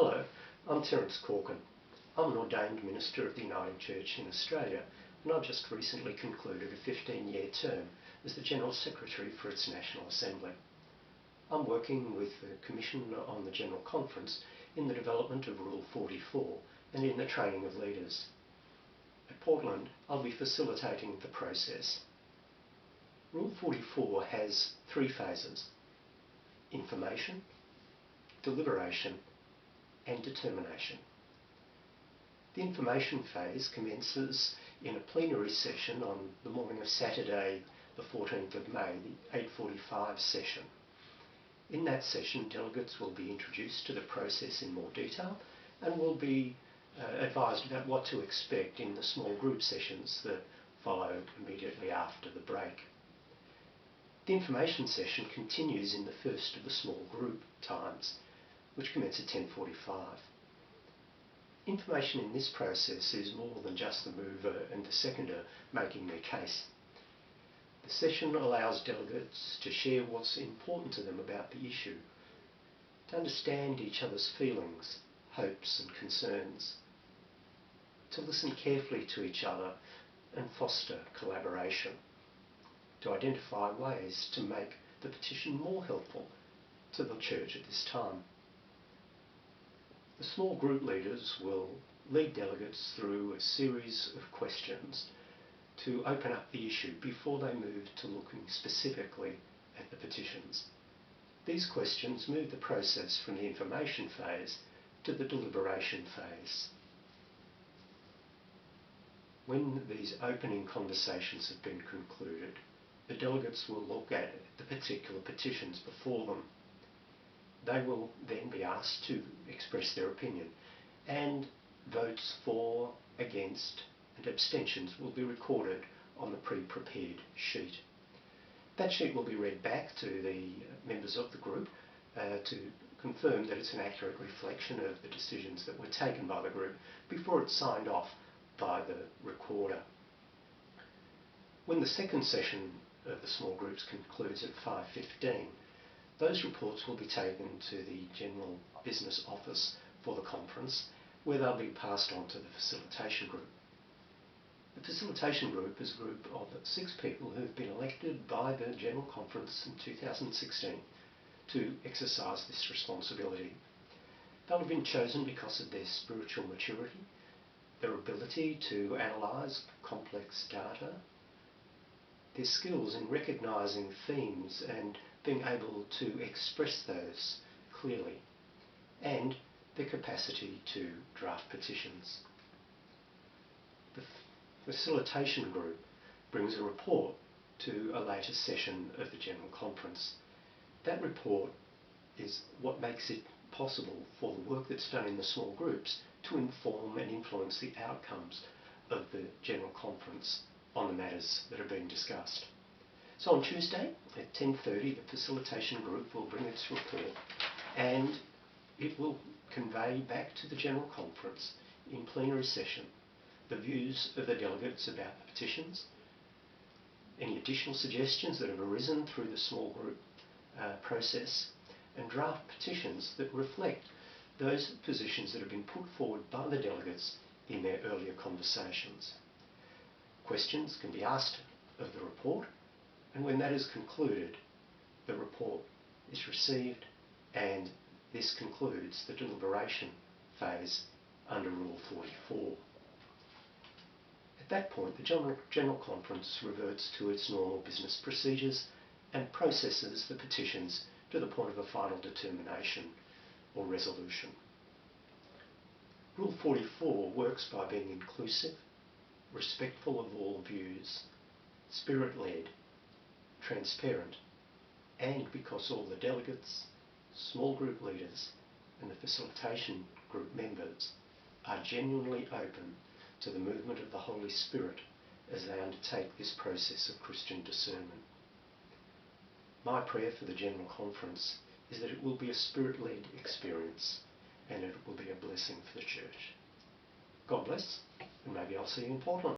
Hello, I'm Terence Corkin. I'm an ordained minister of the Uniting Church in Australia, and I've just recently concluded a 15-year term as the General Secretary for its National Assembly. I'm working with the Commission on the General Conference in the development of Rule 44 and in the training of leaders. At Portland, I'll be facilitating the process. Rule 44 has three phases: information, deliberation, and determination. The information phase commences in a plenary session on the morning of Saturday, the 14th of May, the 8:45 session. In that session, delegates will be introduced to the process in more detail and will be advised about what to expect in the small group sessions that follow immediately after the break. The information session continues in the first of the small group times, which commence at 10:45. Information in this process is more than just the mover and the seconder making their case. The session allows delegates to share what's important to them about the issue, to understand each other's feelings, hopes and concerns, to listen carefully to each other and foster collaboration, to identify ways to make the petition more helpful to the Church at this time. The small group leaders will lead delegates through a series of questions to open up the issue before they move to looking specifically at the petitions. These questions move the process from the information phase to the deliberation phase. When these opening conversations have been concluded, the delegates will look at the particular petitions before them. They will then be asked to express their opinion, and votes for, against and abstentions will be recorded on the pre-prepared sheet. That sheet will be read back to the members of the group to confirm that it's an accurate reflection of the decisions that were taken by the group before it's signed off by the recorder. When the second session of the small groups concludes at 5:15, those reports will be taken to the General Business Office for the conference, where they'll be passed on to the facilitation group. The facilitation group is a group of 6 people who have been elected by the General Conference in 2016 to exercise this responsibility. They'll have been chosen because of their spiritual maturity, their ability to analyse complex data, their skills in recognising themes and being able to express those clearly, and their capacity to draft petitions. The facilitation group brings a report to a later session of the General Conference. That report is what makes it possible for the work that's done in the small groups to inform and influence the outcomes of the General Conference on the matters that are being discussed. So on Tuesday at 10:30, the facilitation group will bring its report and it will convey back to the General Conference in plenary session the views of the delegates about the petitions, any additional suggestions that have arisen through the small group process, and draft petitions that reflect those positions that have been put forward by the delegates in their earlier conversations. Questions can be asked of the report, and when that is concluded, the report is received, and this concludes the deliberation phase under Rule 44. At that point, the General Conference reverts to its normal business procedures and processes the petitions to the point of a final determination or resolution. Rule 44 works by being inclusive, respectful of all views, spirit-led, transparent, and because all the delegates, small group leaders and the facilitation group members are genuinely open to the movement of the Holy Spirit as they undertake this process of Christian discernment. My prayer for the General Conference is that it will be a spirit-led experience and it will be a blessing for the Church. God bless, and maybe I'll see you in Portland.